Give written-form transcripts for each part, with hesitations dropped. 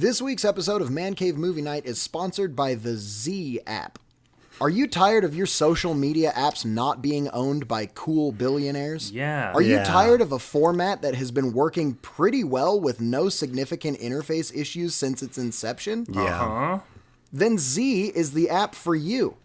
This week's episode of Man Cave Movie Night is sponsored by the Z app. Are you tired of your social media apps not being owned by cool billionaires? Yeah. Are you tired of a format that has been working pretty well with no significant interface issues since its inception? Yeah. Huh? Then Z is the app for you.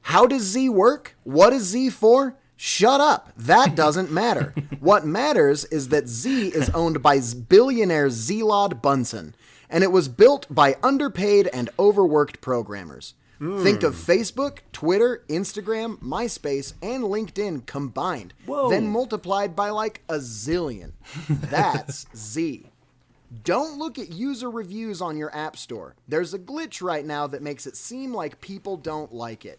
How does Z work? What is Z for? Shut up. That doesn't matter. What matters is that Z is owned by billionaire Zlod Bunsen, and it was built by underpaid and overworked programmers. Think of Facebook, Twitter, Instagram, MySpace, and LinkedIn combined, then multiplied by like a zillion. That's Z. Don't look at user reviews on your app store. There's a glitch right now that makes it seem like people don't like it.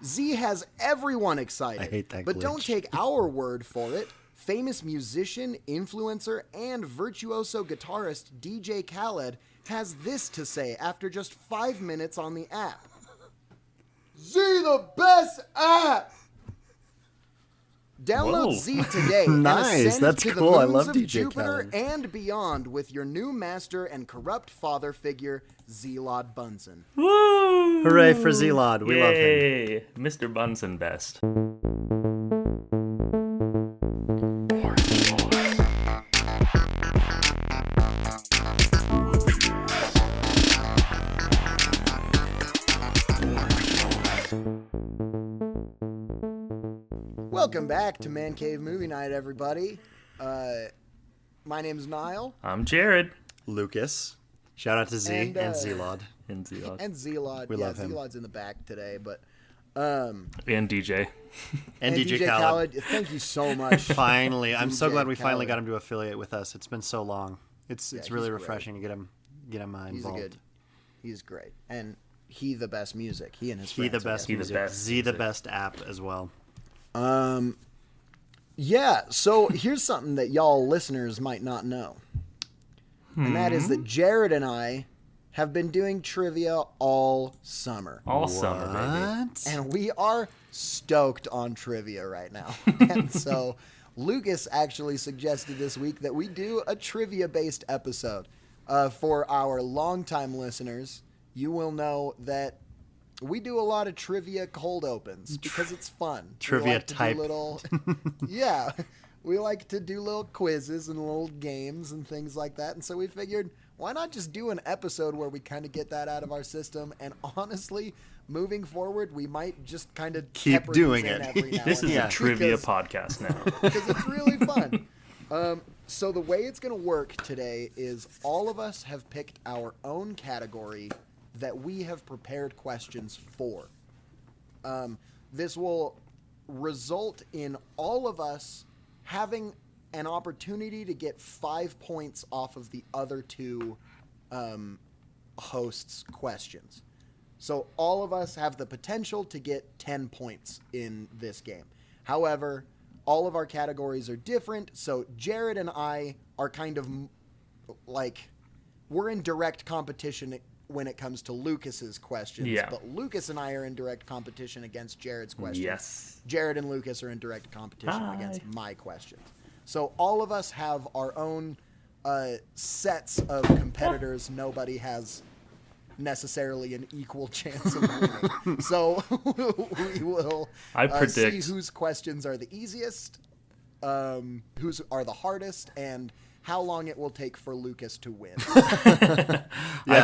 Z has everyone excited. I hate that but glitch. Don't take our word for it. Famous musician, influencer, and virtuoso guitarist DJ Khaled has this to say after just 5 minutes on the app. Z the best app! Download Z today Nice, and ascend that's to cool. the I moons love of DJ Jupiter Khaled. and beyond with your new master and corrupt father figure, Zlod Bunsen. Woo! Hooray for Zlod. We love him. Yay! Mr. Bunsen best. Welcome back to Man Cave Movie Night, everybody. My name's Niall. I'm Jared. Lucas. Shout out to Z And, and Zlod. And Zlod. And Zlod. We love him. Zlod's in the back today, but... And DJ. And DJ Khaled. Thank you so much. Finally. I'm so DJ glad we finally Khaled. got him to affiliate with us. It's been so long. It's he's really great. refreshing to get him involved. He's great. And he the best music. He and his He the friends are best He the music. best Z the music. best app as well. Yeah, so here's something that y'all listeners might not know. And that is that Jared and I have been doing trivia all summer. All summer, baby. What? And we are stoked on trivia right now. And so Lucas actually suggested this week that we do a trivia-based episode. For our longtime listeners, you will know that we do a lot of trivia cold opens because it's fun. Trivia We like to do type. Yeah, we like to do little quizzes and little games and things like that. And so we figured, why not just do an episode where we kind of get that out of our system? And honestly, moving forward, we might just kind of Keep doing it. This is Yeah. a trivia Because- podcast now. because it's really fun. So the way it's going to work today is all of us have picked our own category that we have prepared questions for. This will result in all of us having an opportunity to get 5 points off of the other two hosts' questions. So all of us have the potential to get 10 points in this game. However, all of our categories are different, so Jared and I are kind of like, we're in direct competition when it comes to Lucas's questions, Yeah. but Lucas and I are in direct competition against Jared's questions. Yes. Jared and Lucas are in direct competition Hi. against my questions. So all of us have our own sets of competitors. Nobody has necessarily an equal chance of winning. So we will I see predict- whose questions are the easiest, whose are the hardest, and how long it will take for Lucas to win. I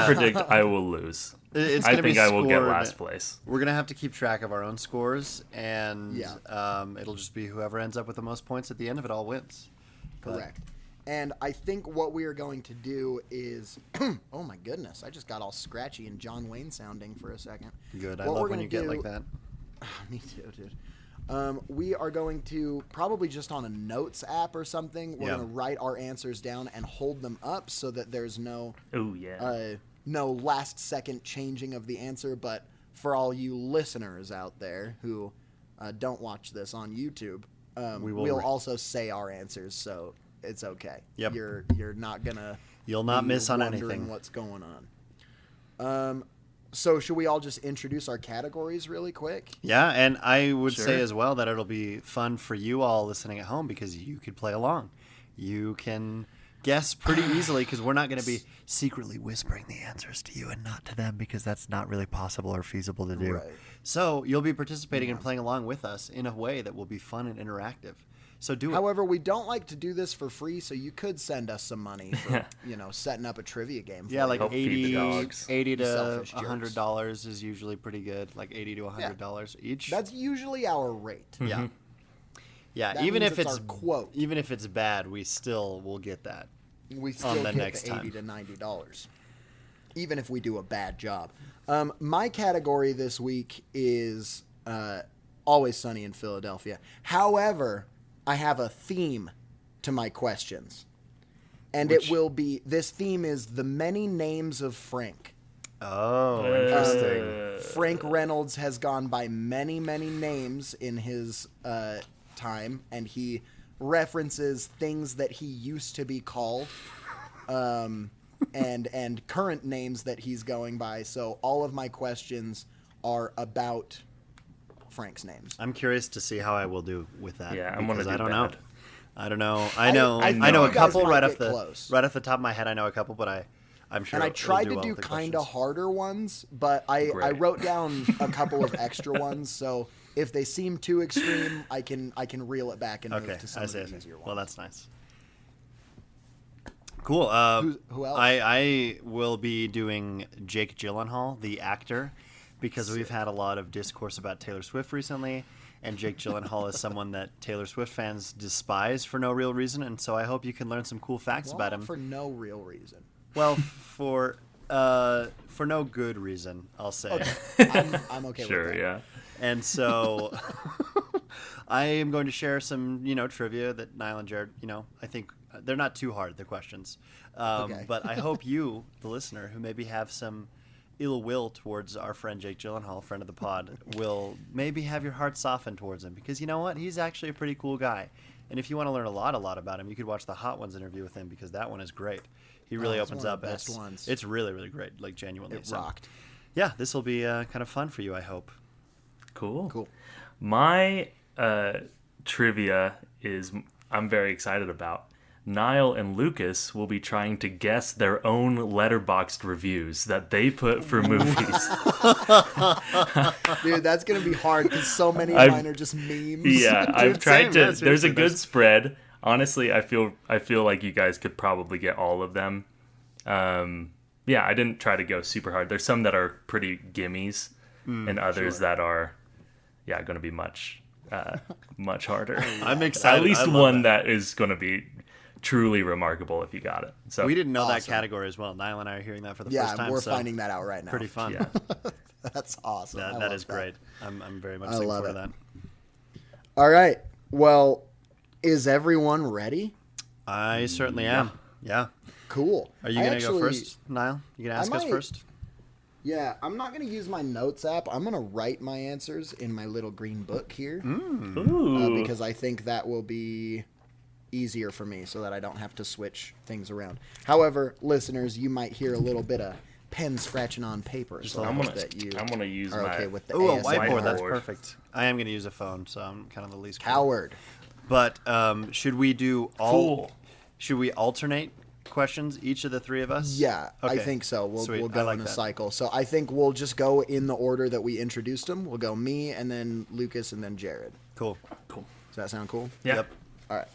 predict I will lose. It's I gonna be think I will get scored. last place. We're gonna have to keep track of our own scores, and Yeah. it'll just be whoever ends up with the most points at the end of it all wins. But- Correct. And I think what we are going to do is, oh my goodness, I just got all scratchy and John Wayne sounding for a second. Good. I What love we're when gonna you get do- like that. Me too, dude. We are going to probably just on a notes app or something. We're Yeah. going to write our answers down and hold them up so that there's no Oh, yeah. no last second changing of the answer. But for all you listeners out there who don't watch this on YouTube, we'll also say our answers, so it's okay. Yep. You're not gonna. You'll not be miss on wondering anything. What's going on? So should we all just introduce our categories really quick? Yeah, and I would Sure. say as well that it'll be fun for you all listening at home because you could play along. You can guess pretty easily because we're not going to be secretly whispering the answers to you and not to them because that's not really possible or feasible to do. Right. So you'll be participating and playing along with us in a way that will be fun and interactive. So do it. However, we don't like to do this for free, so you could send us some money for, setting up a trivia game. For Yeah, you. like Help feed the 80, dogs. 80 to Selfish jerks. $100 is usually pretty good. Like $80 to $100 each. That's usually our rate. Yeah. Yeah, That even means if it's it's our quote. even if it's bad, we still will get that. We still the get next the $80 time. to $90, even if we do a bad job. My category this week is Always Sunny in Philadelphia. However, I have a theme to my questions. And Which- it will be, this theme is the many names of Frank. Oh, interesting. Frank Reynolds has gone by many, many names in his time, and he references things that he used to be called, and current names that he's going by. So all of my questions are about Frank's names. I'm curious to see how I will do with that. Yeah, I'm gonna because do I don't bad. know. I don't know. I know. I I, think know you a guys couple might right get off the close. right off the top of my head. I know a couple, but I'm sure. And I it'll tried to well do with the kind of questions. harder ones, but I Great. wrote down a couple of extra ones. So if they seem too extreme, I can reel it back and Okay, move to some I of see. the easier ones. Well, that's nice. Cool. Who else? I will be doing Jake Gyllenhaal, the actor, because we've had a lot of discourse about Taylor Swift recently, and Jake Gyllenhaal is someone that Taylor Swift fans despise for no real reason, and so I hope you can learn some cool facts about him. For no real reason. Well, for no good reason, I'll say. I'm okay Sure, with that. yeah. And so I am going to share some, trivia that Niall and Jared, I think they're not too hard, the questions. Okay. But I hope you, the listener, who maybe have some ill will towards our friend Jake Gyllenhaal, friend of the pod, will maybe have your heart softened towards him. Because you know what? He's actually a pretty cool guy. And if you want to learn a lot about him, you could watch the Hot Ones interview with him because that one is great. He really it's opens one of up. the best It's- ones. It's really, really great, like genuinely. It rocked. Yeah, this will be kind of fun for you, I hope. Cool. Cool. My trivia is I'm very excited about. Niall and Lucas will be trying to guess their own letterboxed reviews that they put for movies. Dude, that's going to be hard because so many of I've- mine are just memes. Yeah, I've Dude, tried same, to. yeah, There's seriously, a good spread. Honestly, I feel like you guys could probably get all of them. Yeah, I didn't try to go super hard. There's some that are pretty gimmies, and others that are, going to be much harder. I'm excited. At least I love one that is going to be truly remarkable if you got it. So We didn't know that Awesome. category as well. Niall and I are hearing that for the Yeah, first time. we're so finding that out right now. pretty fun. Yeah. That's awesome. I That love is great. I'm very much I looking love forward to it. that. All right. Well, is everyone ready? I certainly am. Yeah. Cool. Are you I going to go actually- first, Niall? You going to ask us might. first? Yeah, I'm not going to use my notes app. I'm going to write my answers in my little green book here Ooh. because I think that will be easier for me so that I don't have to switch things around. However, listeners, you might hear a little bit of pen scratching on paper. So I'm gonna gonna use are my okay with the Oh, a ASMR. whiteboard. That's Whiteboard. perfect. I am going to use a phone, so I'm kind of the least cool. Coward. But should we do all? Fool. Should we alternate questions, each of the three of us? Yeah, I Okay. think so. Sweet. We'll I go like in a that. cycle. So I think we'll just go in the order that we introduced them. We'll go me and then Lucas and then Jared. Cool. Cool. Does that sound cool? Yeah. Yep. All right.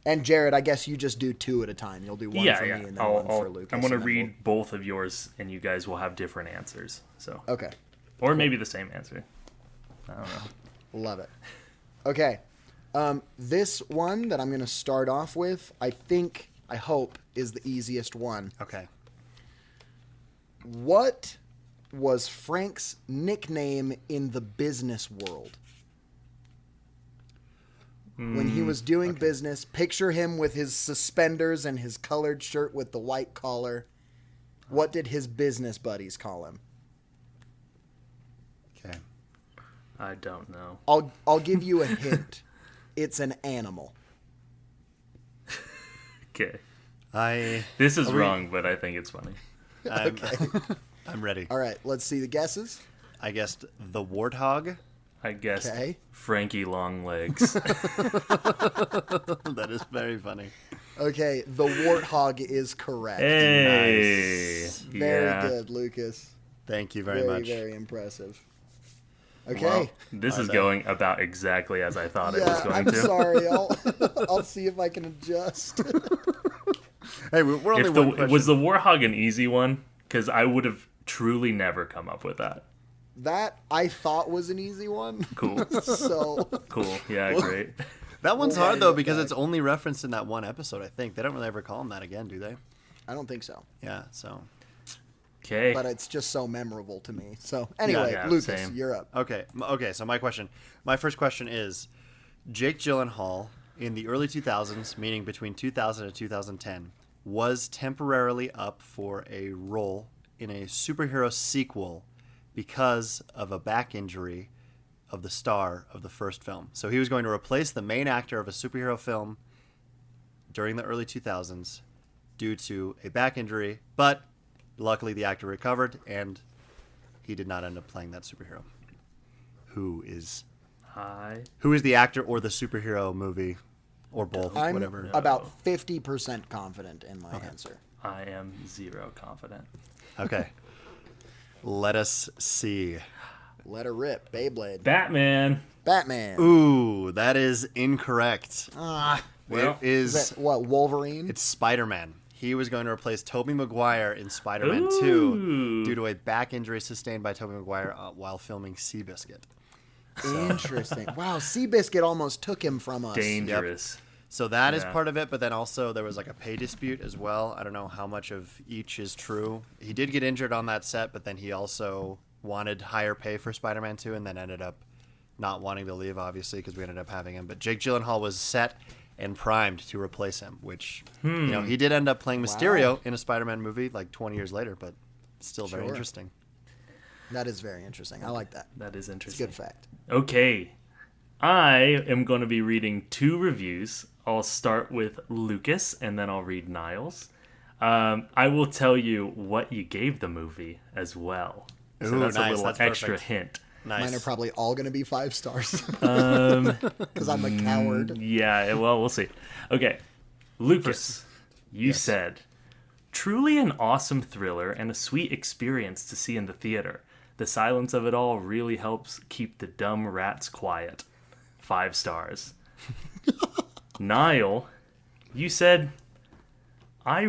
And Jared, I guess you just do two at a time. You'll do one Yeah, for yeah. me and then one for Lucas. I'm gonna and then read both of yours, and you guys will have different answers. So, Okay. or maybe the same answer. I don't know. Love it. Okay. This one that I'm going to start off with, I hope, is the easiest one. Okay. What was Frank's nickname in the business world? When he was doing business, picture him with his suspenders and his colored shirt with the white collar. What did his business buddies call him? Okay. I don't know. I'll give you a hint. It's an animal. Okay. I. This is Are we- wrong, but I think it's funny. I'm, Okay. I'm ready. All right, let's see the guesses. I guessed the warthog. I guess Okay. Frankie Longlegs. That is very funny. Okay, the warthog is correct. Hey. Nice. Very Yeah. good, Lucas. Thank you very Very, much. very impressive. Okay. Well, this is Are they? going about exactly as I thought it was Yeah, going I'm to. sorry. I'll see if I can adjust. Hey, we're only If one question. was the Warhog an easy one? Because I would have truly never come up with that. That I thought was an easy one. Cool. So Cool. Yeah, great. That one's We'll hard edit though it because back. it's only referenced in that one episode. I think they don't really ever call him that again, do they? I don't think so. Yeah. So Okay. But it's just so memorable to me. So anyway, Yeah, Lucas, same. you're up. okay. So my first question is, Jake Gyllenhaal in the early 2000s, meaning between 2000 and 2010, was temporarily up for a role in a superhero sequel because of a back injury of the star of the first film. So he was going to replace the main actor of a superhero film during the early 2000s due to a back injury, but luckily the actor recovered and he did not end up playing that superhero. Who is the actor or the superhero movie or both, I'm whatever? about 50% confident in my answer. I am zero confident. Okay. Let us see. Let her rip, Beyblade. Batman. Batman. Ooh, that is incorrect. Ah, Well, it is is that what, Wolverine? it's Spider-Man. He was going to replace Tobey Maguire in Spider-Man 2 Ooh. due to a back injury sustained by Tobey Maguire while filming Seabiscuit. Interesting. Wow, Seabiscuit almost took him from us. Dangerous. So that is Yeah. part of it, but then also there was like a pay dispute as well. I don't know how much of each is true. He did get injured on that set, but then he also wanted higher pay for Spider-Man 2 and then ended up not wanting to leave, obviously, because we ended up having him. But Jake Gyllenhaal was set and primed to replace him, which, he did end up playing Mysterio in a Spider-Man movie like 20 years later, but still very Sure. interesting. That is very interesting. I like that. That is It's a interesting. good fact. Okay. I am going to be reading 2 reviews. I'll start with Lucas, and then I'll read Niles. I will tell you what you gave the movie as well. So Ooh, that's nice. a little That's extra perfect. hint. Nice. Mine are probably all going to be 5 stars Um, because I'm a coward. yeah, well, we'll see. Okay. Lucas, you said, truly an awesome thriller and a sweet experience to see in the theater. The silence of it all really helps keep the dumb rats quiet. 5 stars. Niall, you said, I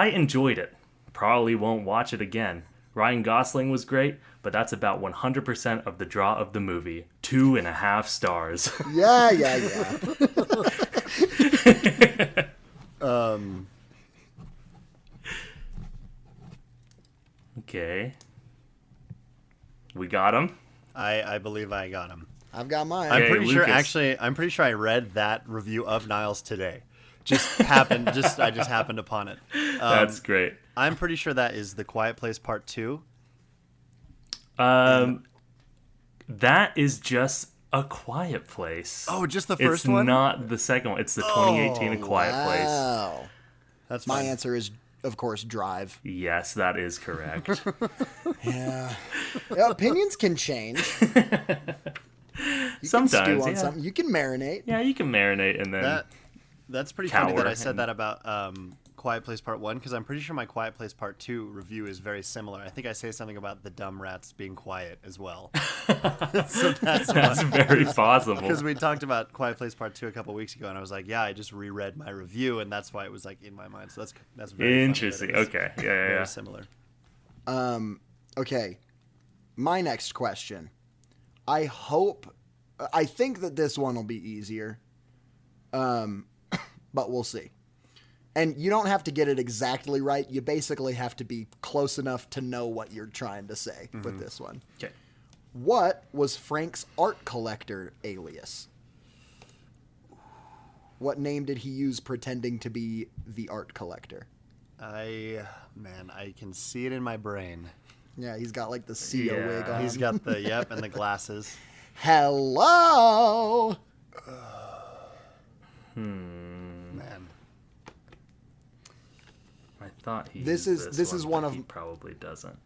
enjoyed it. Probably won't watch it again. Ryan Gosling was great, but that's about 100% of the draw of the movie. 2.5 stars. Yeah. Okay. We got him. I believe I got him. I've got mine. I'm Okay, pretty sure. Lucas. Actually, I'm pretty sure I read that review of Niles today. Just happened. I just happened upon it. That's great. I'm pretty sure that is The Quiet Place Part 2. That is just A Quiet Place. Oh, just the first it's one? not the second one. It's the 2018 A Quiet Place. Wow. That's My fine. answer is, of course, Drive. Yes, that is correct. Yeah. Opinions can change. You Sometimes, can stew on yeah. something. You can marinate. Yeah, you can marinate and then That's pretty funny that Cower I said and- that about Quiet Place Part 1, because I'm pretty sure my Quiet Place Part 2 review is very similar. I think I say something about the dumb rats being quiet as well. So that's that's very possible. because we talked about Quiet Place Part 2 a couple weeks ago, and I was like, yeah, I just reread my review, and that's why it was like in my mind. So that's very funny that Interesting. it is Okay. Yeah, very yeah. similar. Okay. My next question. I think that this one will be easier. But we'll see. And you don't have to get it exactly right. You basically have to be close enough to know what you're trying to say with this one. Okay. What was Frank's art collector alias? What name did he use pretending to be the art collector? I can see it in my brain. Yeah, he's got like the Sia Yeah. wig on. He's got the yep and the glasses. Hello. Man, I thought he. This used is one but of- He probably doesn't.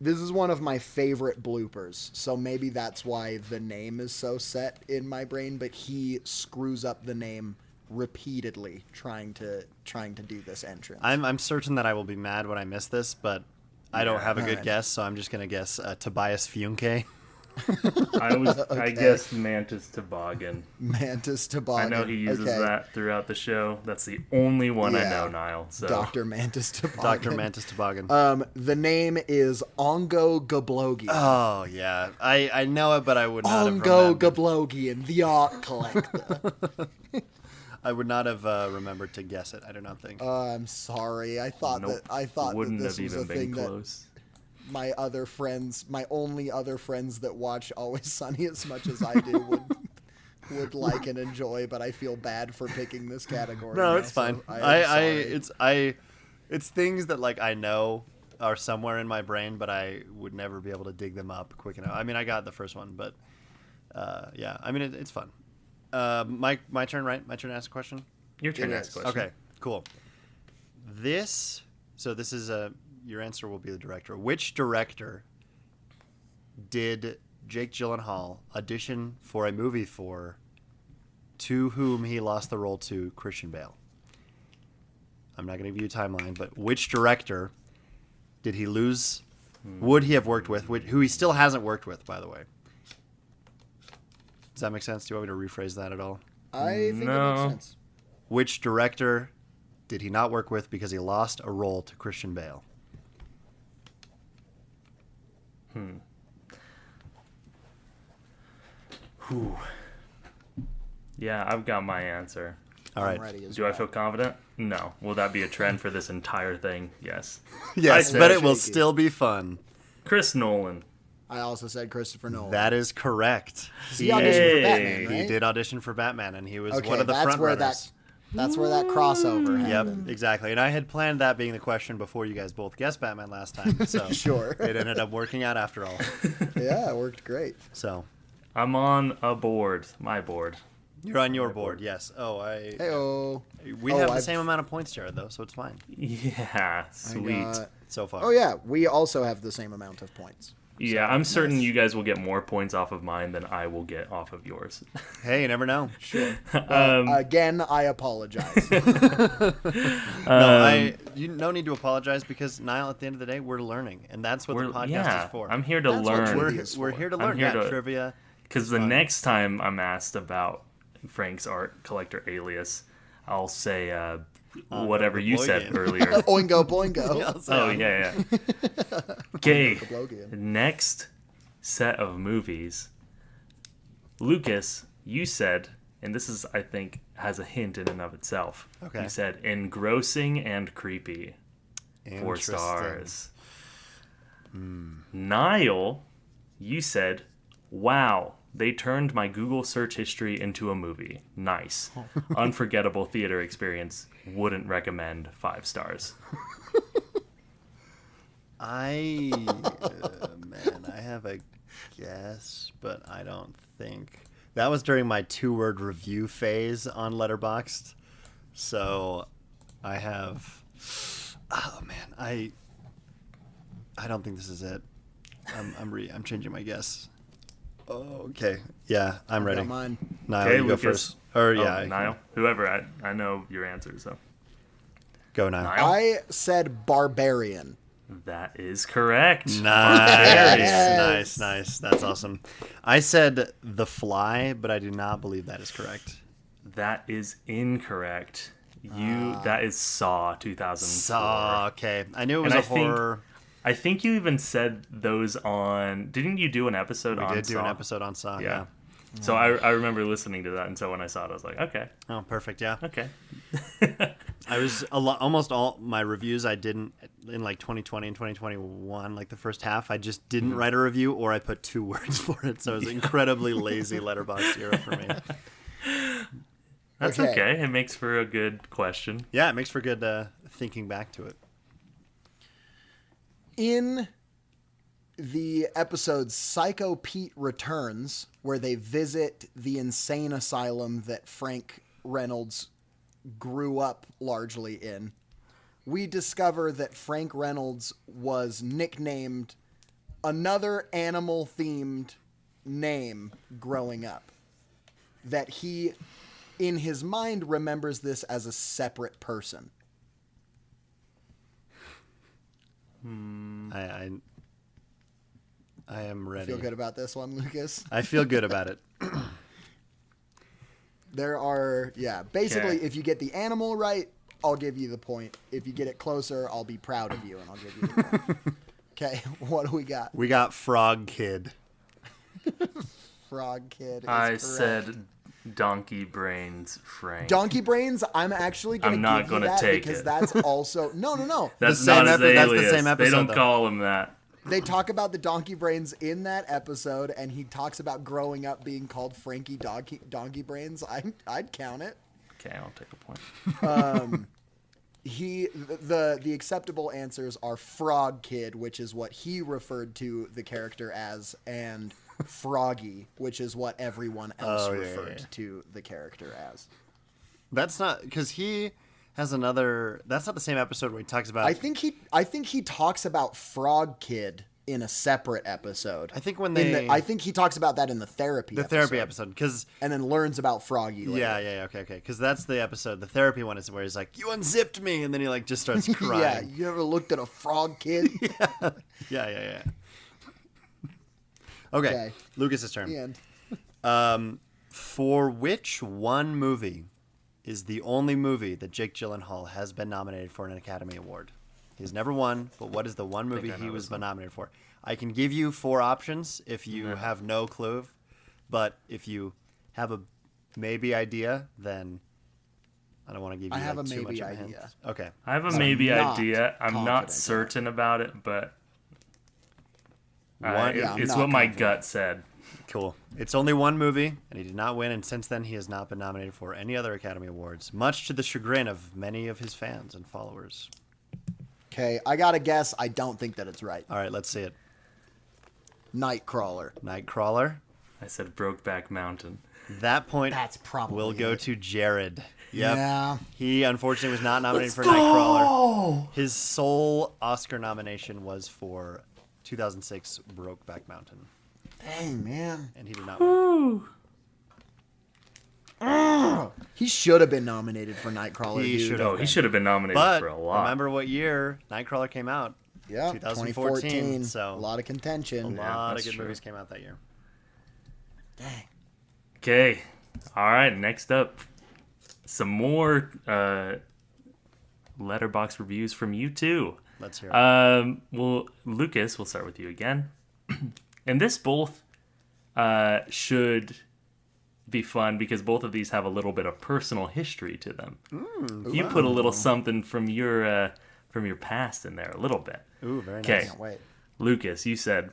This is one of my favorite bloopers, so maybe that's why the name is so set in my brain, but he screws up the name repeatedly trying to do this entrance. I'm certain that I will be mad when I miss this, but I don't have a good Alright. guess, so I'm just gonna guess Tobias Funke. I guessed Mantis Toboggan. Mantis I Toboggan. know he uses Okay. that throughout the show. That's the only one I Yeah. know, Niall. So Dr. Mantis Toboggan. Dr. Mantis Toboggan. The name is Ongo Gablogian. Oh yeah, I know it, but I would not have Ongo remembered. Gablogian, the art collector. I would not have remembered to guess it. I do not think. I'm sorry. I thought nope, that wouldn't this have was a even been thing that close. my only other friends that watch Always Sunny as much as I do would like and enjoy, but I feel bad for picking this category. No, now, it's fine. so am sorry. It's things that like I know are somewhere in my brain, but I would never be able to dig them up quick enough. I mean, I got the first one, but yeah. I mean, it's fun. My turn, right? My turn to ask a question. Your turn It to ask is. a question. Okay, cool. This is your answer will be the director. Which director did Jake Gyllenhaal audition for a movie for, to whom he lost the role to Christian Bale? I'm not going to give you a timeline, but which director did he lose? Would he have worked with? Who he still hasn't worked with, by the way. Does that make sense? Do you want me to rephrase that at all? I think it No. makes sense. Which director did he not work with because he lost a role to Christian Bale? Whew. Yeah, I've got my answer. All right. I'm ready as Do I well. feel confident? No. Will that be a trend for this entire thing? Yes. Yes, I but said it will shaky. still be fun. Chris Nolan. I also said Christopher Nolan. That is correct. he auditioned for Yay. Batman, right? He did audition for Batman, and he was Okay, one of the that's front where runners. That's where that crossover Yep, happened. exactly. And I had planned that being the question before you guys both guessed Batman last time. So Sure. it ended up working out after all. Yeah, it worked great. So I'm on a board. My board. you're on your board, yes. Oh, Hey-oh. we Oh, have the I've- same amount of points, Jared, though, so it's fine Yeah. I Sweet. got- so far. Oh yeah, we also have the same amount of points. Yeah, I'm certain you guys will get more points off of mine than I will get off of yours. Hey, you never know. Sure. Um, Again, I apologize. No need to apologize because Niall, at the end of the day, we're learning, and that's what the podcast is for. I'm here to That's what learn. trivia is We're for. here to I'm learn. here Yeah, to- trivia. Because the fun. next time I'm asked about Frank's art collector alias, I'll say whatever you said Boygan. earlier. Oingo boingo. Oh, yeah. Okay, Gablogian. next set of movies. Lucas, you said, and this is, I think, has a hint in and of itself. Okay. You said engrossing and creepy. 4 Interesting. stars. Niall, you said, wow, they turned my Google search history into a movie. Nice. Unforgettable theater experience. Wouldn't recommend. 5 stars. Man, I have a guess, but I don't think that was during my 2-word review phase on Letterboxd. So I have. Oh man, I don't think this is it. I'm changing my guess. Oh, okay. Yeah, I'm ready. Got mine. Niall, Okay, you go Lucas. first. Or yeah, Oh, Niall. Whoever. I know your answer, so. go Niall. Niall? I said barbarian. That is correct. Nice, nice. That's awesome. I said The Fly, but I do not believe that is correct. That is incorrect. That is Saw 2004. Saw. Okay, I knew it was And a horror. I think you even said those on. Didn't you do an episode We on did do Saw? an episode on Saw. Yeah. Yeah. So I remember listening to that, and so when I saw it, I was like, okay, Oh, perfect. Yeah. okay. I was almost all my reviews I didn't in like 2020 and 2021, like the first half. I just didn't write a review, or I put 2 words for it. So it was incredibly lazy Letterboxd era for me. That's Okay. okay. It makes for a good question. Yeah, it makes for good thinking back to it. In the episode Psycho Pete Returns, where they visit the insane asylum that Frank Reynolds grew up largely in, we discover that Frank Reynolds was nicknamed another animal-themed name growing up. That he in his mind remembers this as a separate person. I am ready. Feel good about this one, Lucas? I feel good about it. There are, basically, Okay. if you get the animal right, I'll give you the point. If you get it closer, I'll be proud of you, and I'll give you the point. Okay, what do we got? We got Frog Kid. Frog Kid is I correct. said Donkey Brains Frank. Donkey Brains, I'm actually going I'm to not give you gonna that take because it. that's also... No. That's same not his epi- that's the alias. same They episode, don't though. call him that. They talk about the Donkey Brains in that episode, and he talks about growing up being called Frankie Donkey Brains. I'd count it. Okay, I'll take a point. The acceptable answers are Frog Kid, which is what he referred to the character as, and Froggy, which is what everyone else referred to the character as. That's not because he has another. That's not the same episode where he talks about. I think he talks about Frog Kid in a separate episode. I think when I think he talks about that in the therapy episode because and then learns about Froggy later. yeah okay because that's the episode. The therapy one is where he's like, "You unzipped me," and then he like just starts Yeah, crying. you ever looked at a frog kid? Yeah. Okay, Okay. Lucas's turn. The end. For which one movie is the only movie that Jake Gyllenhaal has been nominated for an Academy Award? He's never won, but what is the one movie I know he was this one. nominated for? I can give you 4 options if you have no clue, but if you have a maybe idea, then I don't want to give you I have like, a too much maybe of a hint. idea. Okay. I have a I'm maybe not idea. I'm confident not in it. certain about it, but One- Yeah, I'm it's not what my confident. gut said. Cool. It's only one movie, and he did not win, and since then he has not been nominated for any other Academy Awards, much to the chagrin of many of his fans and followers. Okay, I got to guess. I don't think that it's right. All right, let's see it. Nightcrawler. Nightcrawler. I said Brokeback Mountain. That point That's probably will go it. to Jared. Yep. Yeah. He unfortunately was not nominated for Nightcrawler. His sole Oscar nomination was for 2006 Brokeback Mountain, Dang, man. and he did not win. He should have been nominated for Nightcrawler. He dude. should Oh, he should have been nominated But for a lot. remember what year Nightcrawler came out? Yeah, 2014. 2014. So a lot of contention. a lot of that's good true. movies came out that year. Dang. Okay. All right. Next up, some more letterbox reviews from you too. Let's hear it. Well, Lucas, we'll start with you again. And this both should be fun because both of these have a little bit of personal history to them. You put a little something from your past in there, a little bit. Ooh, very nice. Okay, Can't wait. Lucas, you said,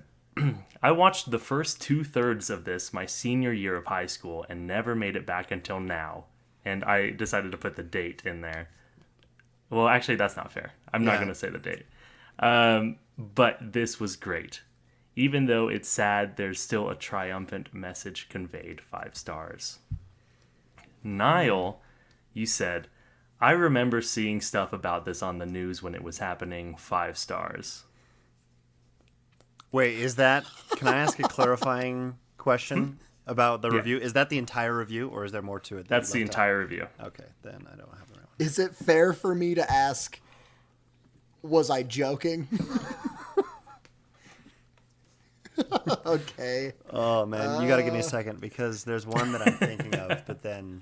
I watched the first 2/3 of this my senior year of high school and never made it back until now. And I decided to put the date in there. Well, actually, that's not fair. I'm not Yeah. going to say the date. But this was great. Even though it's sad, there's still a triumphant message conveyed. 5 stars. Niall, you said, I remember seeing stuff about this on the news when it was happening. 5 stars. Wait, is that? Can I ask a clarifying question about the Yeah. review? Is that the entire review, or is there more to it? that That's you the left entire review. out? Okay, then I don't have the right one. Is it fair for me to ask, was I joking? Okay. Oh man, you got to give me a second because there's one that I'm thinking of, but then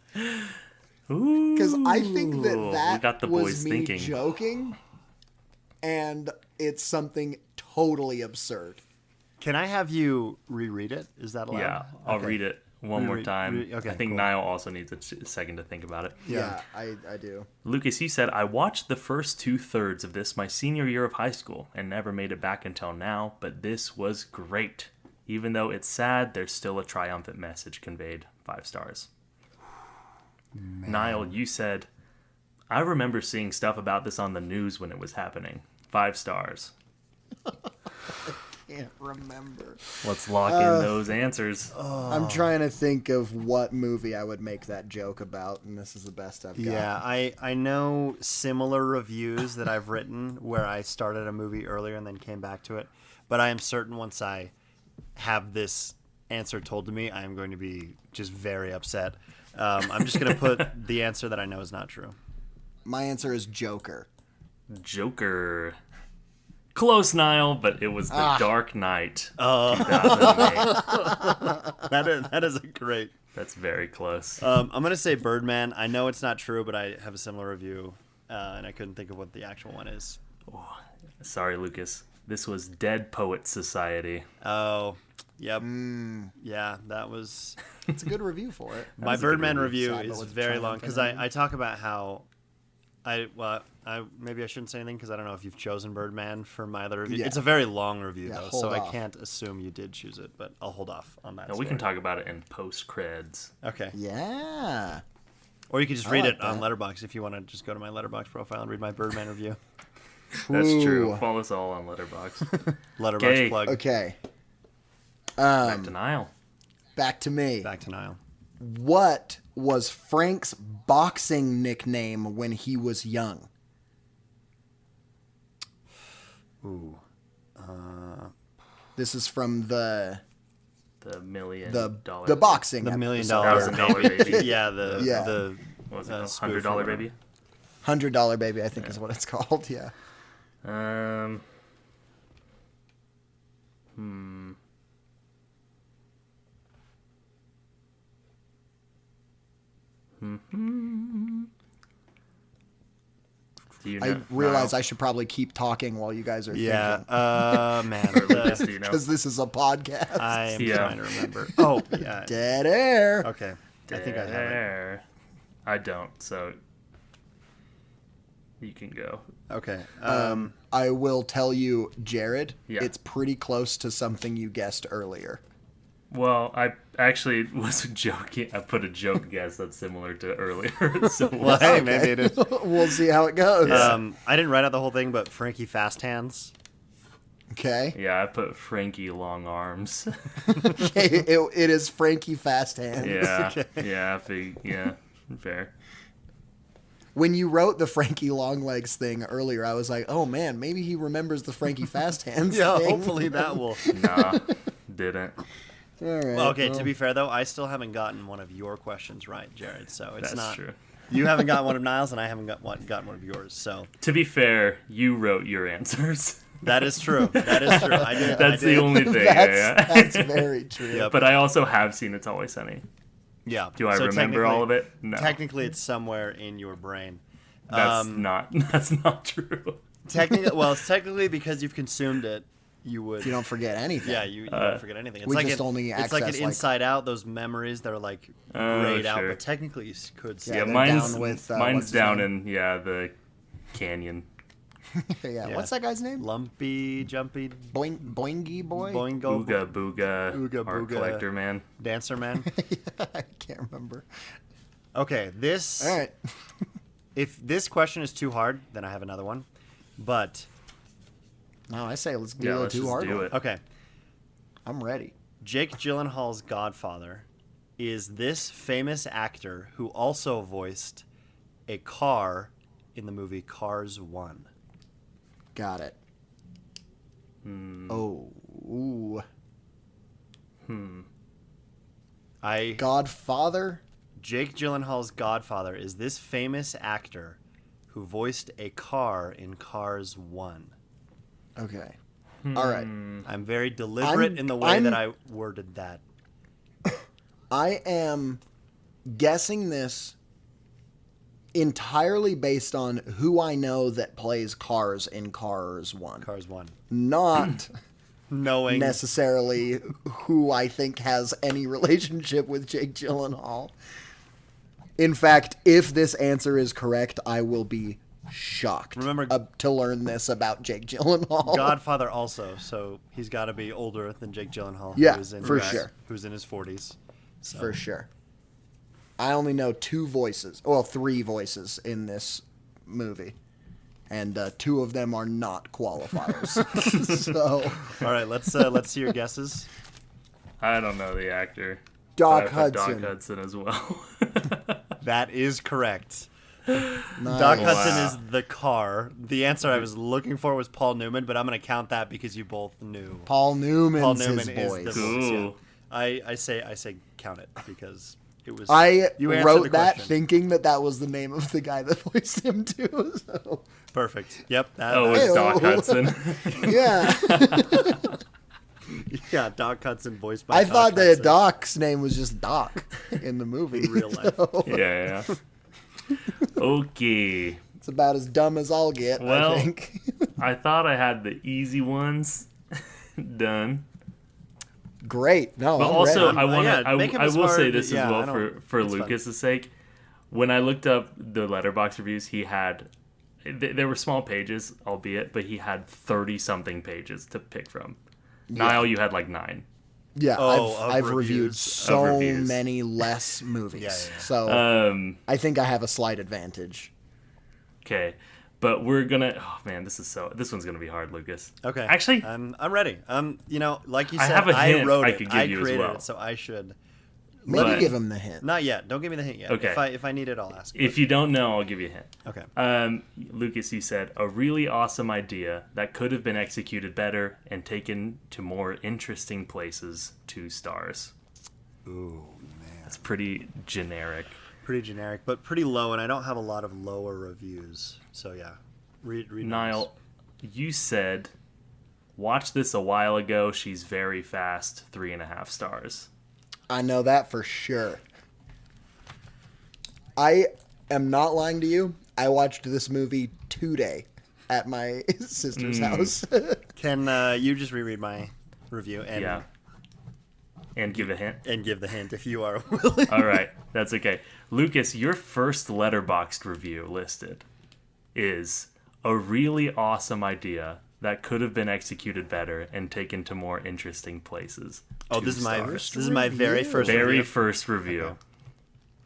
Because I think Ooh, that we got the was boys me thinking. joking, and it's something totally absurd. can I have you reread it? Is that allowed? Yeah, I'll Okay. read it one more Reread- time. okay, I think cool. Niall also needs a second to think about it. Yeah, I do. Lucas, you said, I watched the first 2/3 of this my senior year of high school and never made it back until now, but this was great. Even though it's sad, there's still a triumphant message conveyed. 5 stars. Niall, you said, I remember seeing stuff about this on the news when it was happening. 5 stars. Can't remember. Let's lock in those answers. I'm trying to think of what movie I would make that joke about, and this is the best I've got. Yeah, I know similar reviews that I've written where I started a movie earlier and then came back to it, but I am certain once I have this answer told to me, I am going to be just very upset. I'm just going to put the answer that I know is not true. My answer is Joker. Joker. Close, Niall, but it was The Dark Knight. 2008. That is a great. That's very close. I'm going to say Birdman. I know it's not true, but I have a similar review, and I couldn't think of what the actual one is. Oh, sorry, Lucas. This was Dead Poets Society. Oh, yep. Yeah, that was... It's a good review for it. My Birdman review Sad, but is with very long, triumphant because ending. I talk about how... maybe I shouldn't say anything because I don't know if you've chosen Birdman for my other review. Yeah. It's a very long review, Yeah, though, hold so I off. can't assume you did choose it, but I'll hold off on that. No, we can story. talk about it in post-creds. Okay. Yeah. Or you could just I read like it on that. Letterboxd if you want to just go to my Letterboxd profile and read my Birdman review. That's true. Ooh. Follow us all on Letterboxd. Letterboxd Okay. plug. Okay. Back to Niall. Back to me. Back to Niall. What was Frank's boxing nickname when he was young? Ooh. This is from the The million the dollar. the boxing The $1 million episode. $1,000 baby. Yeah, the Yeah. the What was it? spoof or $100 whatever. baby. $100 baby, I think is what it's called. Yeah. Um. Do you know? I realize Niall? I should probably keep talking while you guys are Yeah. thinking. Man. Lucas, do you know? Because this is a podcast. I am Yeah. trying to remember. Oh, yeah. Dead air. Okay. I think I have it. There. I don't, so you can go. Okay. I will tell you, Jared, Yeah. it's pretty close to something you guessed earlier. Well, I actually was joking. I put a joke guess that's similar to earlier. So Well, hey, maybe it is. We'll see how it goes. I didn't write out the whole thing, but Frankie Fast Hands. Okay. yeah, I put Frankie Long Arms. It is Frankie Fast Hands. Yeah, Okay. yeah, fair. When you wrote the Frankie Long Legs thing earlier, I was like, oh man, maybe he remembers the Frankie Fast Hands Yeah, thing. hopefully that will. Nah, didn't. All right. Well, okay, well, to be fair, though, I still haven't gotten one of your questions right, Jared. So it's That's not. true. You haven't got one of Niles, and I haven't gotten one of yours. So To be fair, you wrote your answers. that is true. That is true. I did. That's I did. the only thing. that's very true. Yep. But I also have seen It's Always Sunny. Yeah. Do I So remember all of technically- it? No. Technically, it's somewhere in your brain. That's not true. Technically, well, it's technically because you've consumed it. You would. You don't forget anything. Yeah, you don't forget anything. It's we like just an, only It's like an access, like- Inside Out. Those memories that are like Oh, grayed out, sure. but technically you could see. Yeah, Yeah, they're mine's down with, what's mine's his down name? in the canyon. Yeah. What's that guy's name? Lumpy, jumpy, Boingy boy? boingo, Ooga booga, Ooga art booga. collector man. dancer man. I can't remember. Okay, this. All right. If this question is too hard, then I have another one. But No, I say let's do Yeah, a let's too just hard do one. it. okay, I'm ready. Jake Gyllenhaal's godfather is this famous actor who also voiced a car in the movie Cars 1. Got it. Oh. Ooh. Godfather? Jake Gyllenhaal's godfather is this famous actor who voiced a car in Cars 1. Okay. All right. I'm very deliberate in the way that I worded that. I am guessing this entirely based on who I know that plays cars in Cars 1. Cars 1. Not Knowing. necessarily who I think has any relationship with Jake Gyllenhaal. In fact, if this answer is correct, I will be shocked Remember- to learn this about Jake Gyllenhaal. Godfather also, so he's got to be older than Jake Gyllenhaal. Yeah, who's in for his, sure. Who's in his 40s. So. For sure. I only know three voices in this movie. And two of them are not qualifiers. So, All right, let's see your guesses. I don't know the actor. Doc but I put Hudson. Doc Hudson as well. That is correct. Nice. Doc Wow. Hudson is the car. The answer I was looking for was Paul Newman, but I'm going to count that because you both knew. Paul Newman's Paul Newman his is voice. the voice. Cool. Yeah. I say count it because It was. I You answered the wrote that question. thinking that was the name of the guy that voiced him too. So, Perfect. Yep. Oh, it's Doc Ew. Hudson. yeah. Yeah, Doc Hudson voiced by I Doc thought that Hudson. Doc's name was just Doc in the movie. In real life. So, Yeah. Okay. it's about as dumb as I'll get, Well, I think. I thought I had the easy ones done. Great. No, But I'm also, ready. I want to. yeah, make 'em I as will say hard- this yeah, as I well don't- for it's fun. Lucas's sake. When I looked up the Letterboxd reviews, he had. They were small pages, albeit, but he had 30-something pages to pick from. Niall, you had like 9. Yeah, Oh, of I've reviewed reviews. so Of reviews. many less movies. Yeah. So I think I have a slight advantage. Okay, but we're gonna. Oh man, this one's gonna be hard, Lucas. Okay. Actually, I'm ready. Like you I said, have a hint wrote I it. could give you as created well. it, so I should. Maybe But- give him the hint. Not yet. Don't give me the hint yet. Okay. If I need it, I'll ask. if you don't know, I'll give you a hint. Okay. Lucas, you said a really awesome idea that could have been executed better and taken to more interesting places. 2 stars. Ooh, man. It's pretty generic. Pretty generic, but pretty low, and I don't have a lot of lower reviews. So yeah. Read Niall, you said, watch this a while ago. She's very fast. 3.5 stars. I know that for sure. I am not lying to you. I watched this movie today at my sister's house. Can you just reread my review and Yeah. And give a hint. and give the hint if you are willing? All right, that's okay. Lucas, your first Letterboxd review listed is a really awesome idea that could have been executed better and taken to more interesting places. Oh, 2 this is my stars. this is my very Review. first Very review. first review. Okay.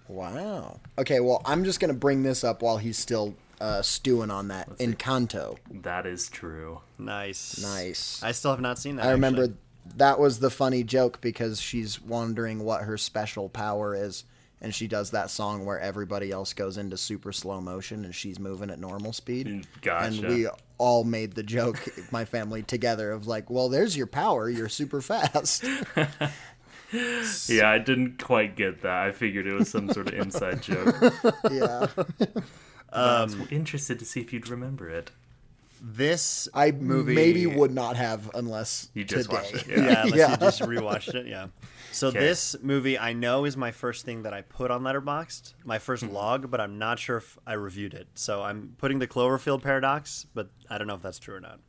Wow. Okay, well, I'm just going to bring this up while he's still stewing on that. Encanto. That is true. Nice. Nice. I still have not seen that. I remember actually. that was the funny joke because she's wondering what her special power is, and she does that song where everybody else goes into super slow motion and she's moving at normal speed. Gotcha. And we all made the joke, my family together, of like, well, there's your power. You're super fast. Yeah, I didn't quite get that. I figured it was some sort of inside joke. Yeah. I was interested to see if you'd remember it. This I movie maybe would not have unless You just today. watched it, Yeah, unless Yeah. you just rewatched it. Yeah. So Okay. this movie I know is my first thing that I put on Letterboxd, my first Hmm. log, but I'm not sure if I reviewed it. So I'm putting the Cloverfield Paradox, but I don't know if that's true or not.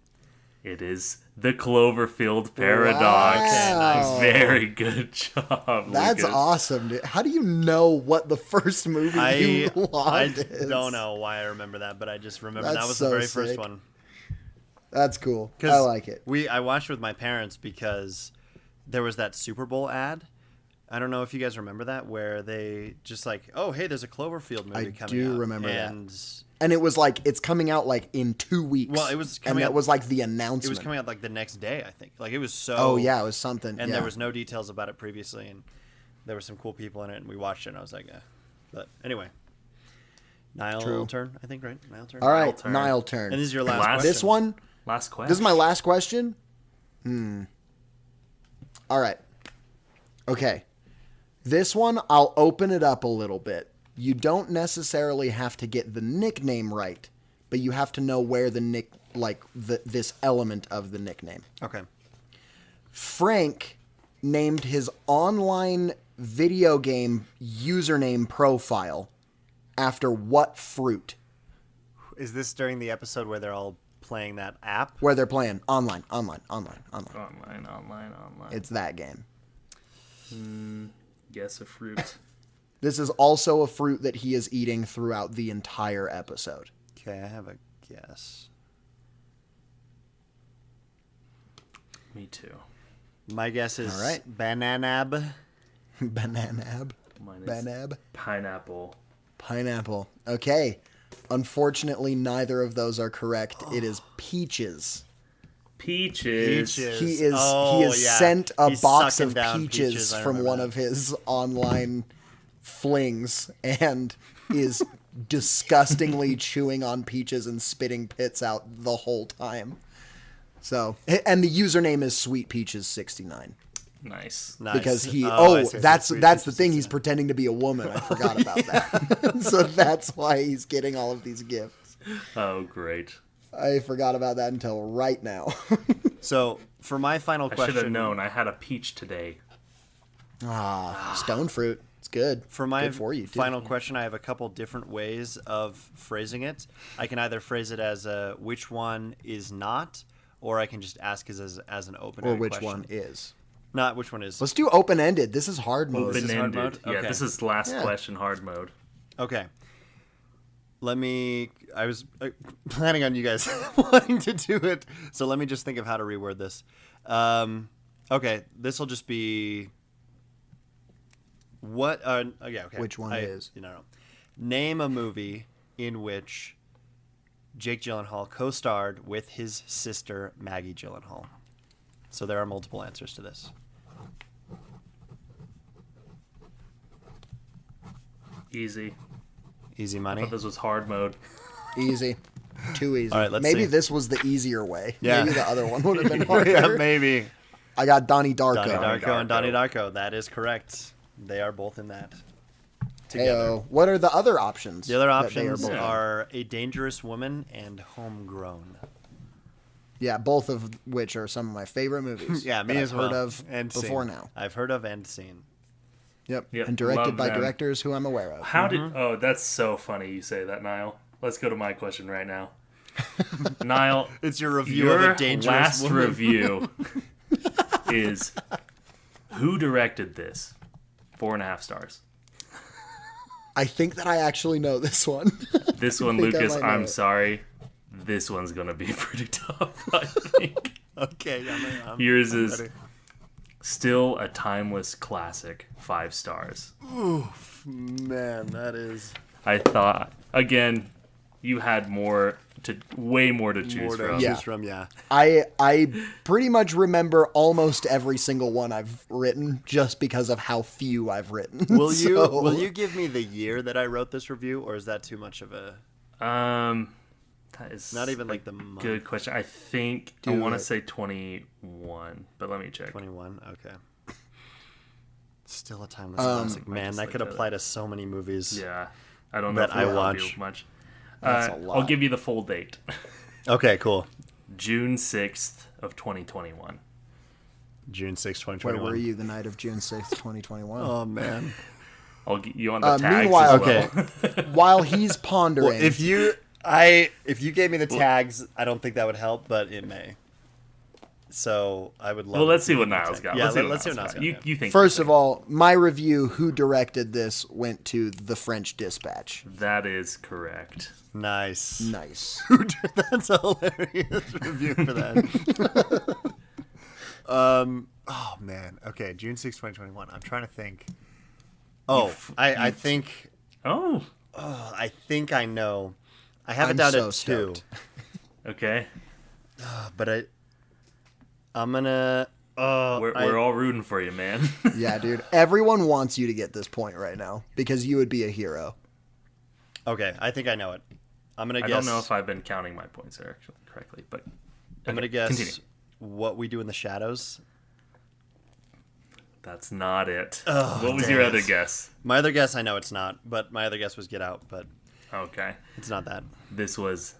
It is the Cloverfield Paradox. Wow. Very good job. That's Lucas. awesome, dude. How do you know what the first movie you I logged is? don't know why I remember that, but I just remember that That's was so the very first sick. one. That's cool. 'Cause I like it. I watched with my parents because there was that Super Bowl ad. I don't know if you guys remember that, where they just like, oh, hey, there's a Cloverfield movie I coming out. do remember that. and And it was like it's coming out like in 2 weeks. Well, it was and coming that out- was like the It announcement. was coming out like the next day, I think. Like it was so. Oh yeah, it was something. And yeah. there was no details about it previously, and there were some cool people in it, and we watched it, and I was like, But anyway, Niall True. turn, I think, right? Niall turn. All right, turn. Nile turn. And this is your last. Last- question. This one. Last question. This is my last question. All right. Okay. This one, I'll open it up a little bit. You don't necessarily have to get the nickname right, but you have to know where this element of the nickname. Okay. Frank named his online video game username profile after what fruit? Is this during the episode where they're all playing that app? Where they're playing online. Online. It's that game. Guess a fruit. This is also a fruit that he is eating throughout the entire episode. Okay, I have a guess. Me too. My guess is All right. Bananab. Bananab. Mine is Banab. pineapple. Pineapple. Okay. Unfortunately, neither of those are correct. It is peaches. Peaches. He is Oh, he has yeah. sent a He's box sucking of down peaches I from remember one that. of his online flings and is disgustingly chewing on peaches and spitting pits out the whole time. So, and the username is Sweet Peaches 69. Nice. Nice. because he I see. that's Sweet. the thing, he's pretending to be a woman. I forgot about that. So that's why he's getting all of these gifts. Oh, great. I forgot about that until right now. So for my final I question, should have known. I had a peach today. Stone fruit, it's good. For my good for you, too. final question, I have a couple different ways of phrasing it. I can either phrase it as a which one is not, or I can just ask it as an open Or which question. one is. Not which one is. Let's do open ended. This is hard mode. This is hard Open-ended. mode? Yeah, Okay. this is last Yeah. question hard mode. Okay. I was planning on you guys wanting to do it, so let me just think of how to reword this. Okay, this will just be what? Yeah, okay. Which one is? You know, name a movie in which Jake Gyllenhaal co-starred with his sister Maggie Gyllenhaal. So there are multiple answers to this. Easy. Easy I money. thought this was hard mode. Easy. Too easy. All right, let's Maybe see. this was the easier way. Yeah. Maybe the other one would have been harder. Yeah, maybe. I got Donnie Darko. Donnie Darko and Donnie Darko. Darko. That is correct. They are both in that. Together. Heyo. What are the other options? The other that they options both in? are A Dangerous Woman and Homegrown. Yeah, both of which are some of my favorite movies. Yeah, me that as I've well. heard of and before seen. now. I've heard of and seen. Yep. Yep, And directed love by them. directors who I'm aware of. How did? Oh, that's so funny you say that, Niall. Let's go to my question right now. Niall, It's your review your of A Dangerous last Woman. review is who directed this? 4.5 stars. I think that I actually know this one. This one, think I Lucas, might know I'm it. sorry. This one's gonna be pretty tough, I think. Okay, I'm Yours is ready. still a timeless classic. 5 stars. Man, that is I thought again, you had way more to choose more to from. Yeah. choose from. Yeah. I pretty much remember almost every single one I've written just because of how few I've written. Will you So- will you give me the year that I wrote this review, or is that too much of a That is not even a like the month? good question. I think I Do want to it. say 21, but let me check. 21. Okay. Still a timeless classic. Man, just that like could to- apply to so many movies. Yeah, I don't know That if I it'll help watch. you much. That's a I'll lot. give you the full date. Okay, cool. June 6th of 2021. June 6, Where 2021. were you the night of June 6th, 2021? Oh man. You want the tags meanwhile- as well? Okay. While he's pondering, Well, if you gave me the tags, I don't think that would help, but it may. So I would love. Well, let's to see what the Niall's tags. got. Yeah, let's see let's see what Niall's Niall's got. got. You, yeah. you think first you of think. all, my review, who directed this, went to The French Dispatch. That is correct. Nice. Nice. That's a hilarious review for that. Oh man. Okay, June 6, 2021. I'm trying to think. Oh, I think I think I know. I have I'm it down so at 2, stoked. Okay. but I'm gonna. We're all rooting for you, man. Yeah, dude. Everyone wants you to get this point right now because you would be a hero. Okay, I think I know it. I'm gonna I guess. don't know if I've been counting my points there actually correctly, but I'm gonna okay, guess continue. What We Do in the Shadows. That's not it. Oh, what was dang your it. other guess? My other guess, I know it's not, but my other guess was Get Out, but Okay. it's not that. This was,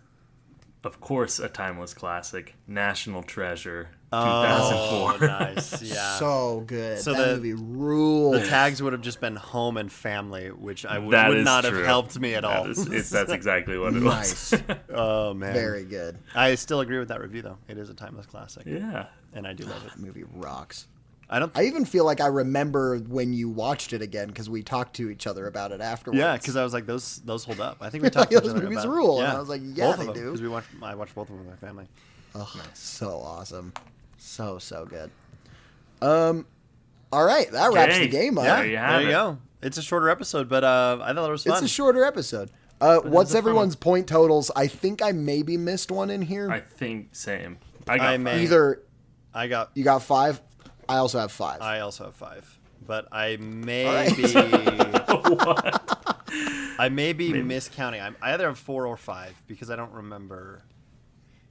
of course, a timeless classic. National Treasure, Oh, 2004. nice. Yeah. So good. So that the- movie rules. The tags would have just been home and family, which I would That would is not true. have helped me at all. That's exactly what it Nice. was. Oh man, Very good. I still agree with that review though. It is a timeless classic, Yeah. and I do love it. That movie rocks. I don't. I even feel like I remember when you watched it again because we talked to each other about it afterwards. Yeah, because I was like, those hold up. I think we talked to Those each other movies about rule, Yeah. and I was like, yeah, both they of them, do. Because I watched both of them with my family. Oh, so awesome. So good. All right, that wraps the Okay. game up. Yeah, There you have there you it. go. It's a shorter episode, but I thought it was fun. It's a shorter episode. What's everyone's point totals? I think I maybe missed one in here. I think same. I got I five. may- Either I got. you got 5. I also have 5. I also have 5, but I may right. be. I may be miscounting. I either have 4 or 5 because I don't remember.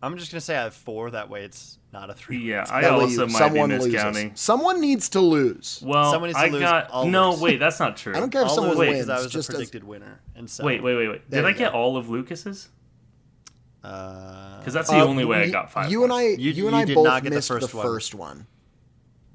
I'm just gonna say I have 4. That way, it's not a 3. Yeah, I That way also might be someone miscounting. loses. Someone needs to lose. Well, Someone needs to I lose, got I'll no. lose. Wait, that's not true. I don't care if I'll someone lose wins. because I was just the as- predicted winner. And so Wait. There Did I you get go. all of Lucas's? Because Because that's the only way I got 5. You and I, You- you and you I did both not get the missed the first one. first one.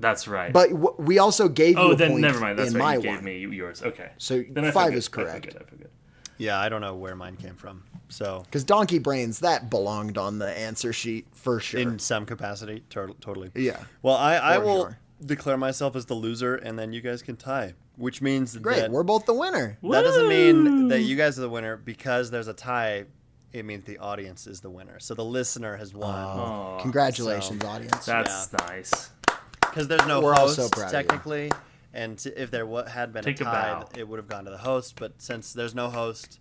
That's right. But we also gave you oh, a then point never mind. That's in right. my You gave one. me yours. Okay. So Then I 5 feel is good. correct. I feel good. yeah, I don't know where mine came from. So Because Donkey Brains, that belonged on the answer sheet for sure. in some capacity, totally. Yeah. Well, I For will sure. declare myself as the loser, and then you guys can tie. Which means Great, that we're both the winner. that doesn't mean that you guys are the winner because there's a tie. It means the audience is the winner. So the listener has won Oh, Congratulations, so- audience. that's nice. because there's no We're all so host proud of you. technically. And if there had been Take a a tie, bow. it would have gone to the host. But since there's no host,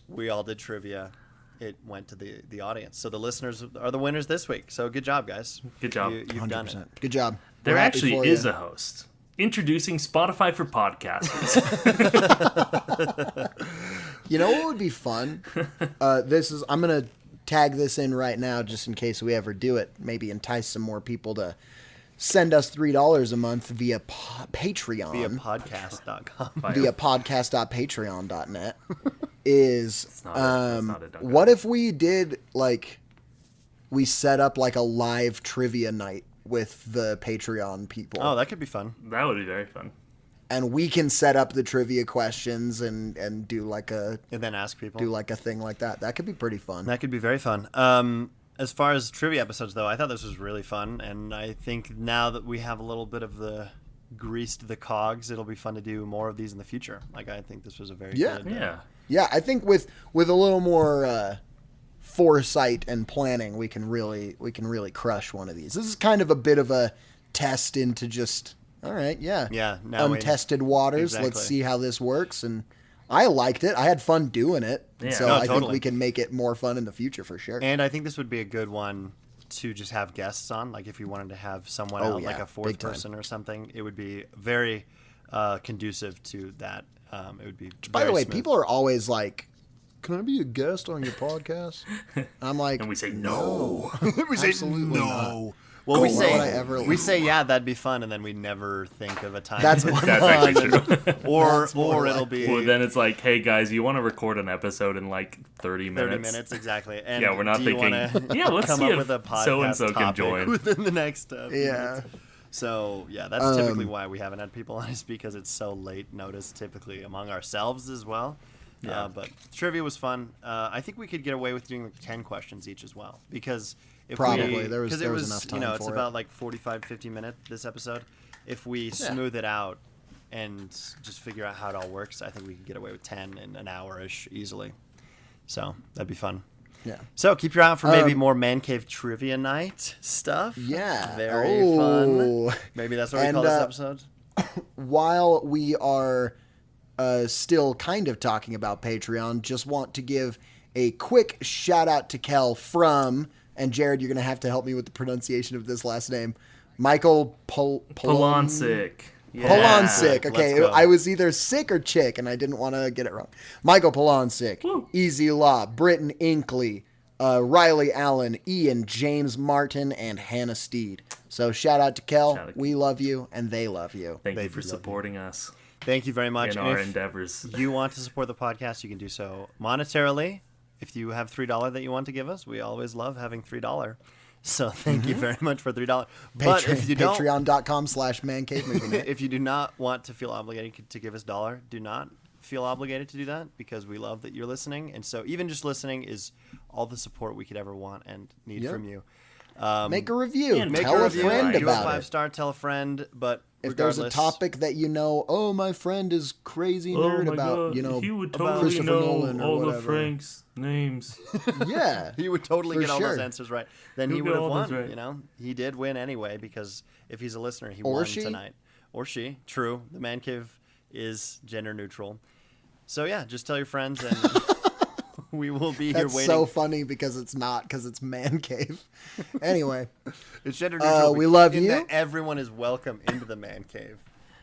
we all did trivia. It went to the audience. So the listeners are the winners this week. So good job, guys. Good job. You've done it. 100%. Good job. There We're happy actually for is you. a host. Introducing Spotify for podcasters. You know what would be fun? I'm gonna tag this in right now just in case we ever do it. Maybe entice some more people to send us $3 a month via Patreon. Via podcast.com. via podcast.patreon.net is not that's not it, don't what if we did like we set up like a live trivia night with the Patreon people Oh, that could be fun. That would be very fun. and we can set up the trivia questions and do like a And then ask people. thing like that could be pretty fun. That could be very fun. As far as trivia episodes, though, I thought this was really fun, and I think now that we have a little bit of the greased the cogs, it'll be fun to do more of these in the future. Like, I think this was a very Yeah. good. Yeah. I think with a little more foresight and planning we can really crush one of these. This is kind of a bit of a test into just all right, Yeah, now we- untested waters. Exactly. Let's see how this works. And I liked it. I had fun doing it. And Yeah. so No, I think totally. we can make it more fun in the future for sure. And I think this would be a good one to just have guests on. Like, if you wanted to have someone Oh, out, like yeah, a fourth big time. person or something, it would be very conducive to that. It would be. By the very way, smooth. people are always like, "Can I be a guest on your podcast?" I'm like, And we say no. we say absolutely not. Well, we Why say would I ever- we say yeah, that'd be fun, and then we never think of a time. That's That's actually true. or That's more or it'll like- be Well, then it's like, hey guys, you want to record an episode in like 30 minutes? 30 minutes exactly. And Yeah, we're not do you thinking, wanna yeah, let's come see up if with a podcast so-and-so can topic join. within the next few Yeah. minutes. So yeah, that's typically why we haven't had people on, is because it's so late notice, typically among ourselves as well. Yeah. But trivia was fun. I think we could get away with doing like 10 questions each as well, because if Probably. we, There was- 'cause there it was was enough you know time it's for it. about like 45, 50 minutes this episode. If we smooth it out and just figure out how it all works, I think we could get away with 10 in an hour-ish easily. So that'd be fun. Yeah. So keep your eye out for maybe more Man Cave Trivia Night stuff. Yeah. Very Oh. fun. Maybe that's what we And, call this episode. While we are still kind of talking about Patreon, just want to give a quick shout out to Kel from, and Jared, you're going to have to help me with the pronunciation of this last name, Michael Polonsic. Polonsic. Let's Okay, go. I was either sick or chick, and I didn't want to get it wrong. Michael Polonsic, Woo. Easy Law, Britton Inkley, Riley Allen, Ian, James Martin, and Hannah Steed. So shout out to Kel. Shout out. We love you, and they love you. Thank They you for do love you. supporting us Thank you very much. in And our if endeavors. you want to support the podcast, you can do so monetarily. If you have $3 that you want to give us, we always love having $3. So thank you very much for $3. But if you don't, Patreon.com/mancave. if you do not want to feel obligated to give us $1, do not feel obligated to do that, because we love that you're listening. And so even just listening is all the support we could ever want and need Yep. from you. Make a review. And Make Tell a a review, friend do a about it. 5-star, tell a friend. But If there's a regardless- topic that you know, oh, my friend is crazy nerd about, you know, he would about totally Christopher know Nolan or all whatever. of Frank's names. Yeah. he would totally For get all those sure. answers right. Then He'll he get would have all won. those right. You know, he did win anyway, because if he's a listener, he Or won she. tonight. Or she. True. The Man Cave is gender neutral. So yeah, just tell your friends, and we will be here That's waiting. so funny because it's not, because it's Man Cave. Anyway, It's gender neutral. we love in you. that everyone is welcome into the Man Cave.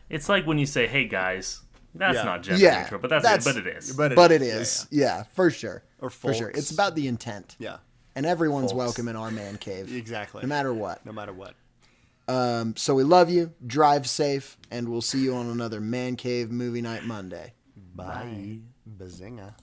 It's like when you say, "Hey guys," that's Yeah. not gender Yeah, neutral, but but it is. but it is. Yeah, for sure. Or For sure. folks. It's about the intent. Yeah. and everyone's Folks. welcome in our man cave. Exactly. No matter what. No matter what. So we love you. Drive safe, and we'll see you on another Man Cave Movie Night Monday. Bye. Bazinga.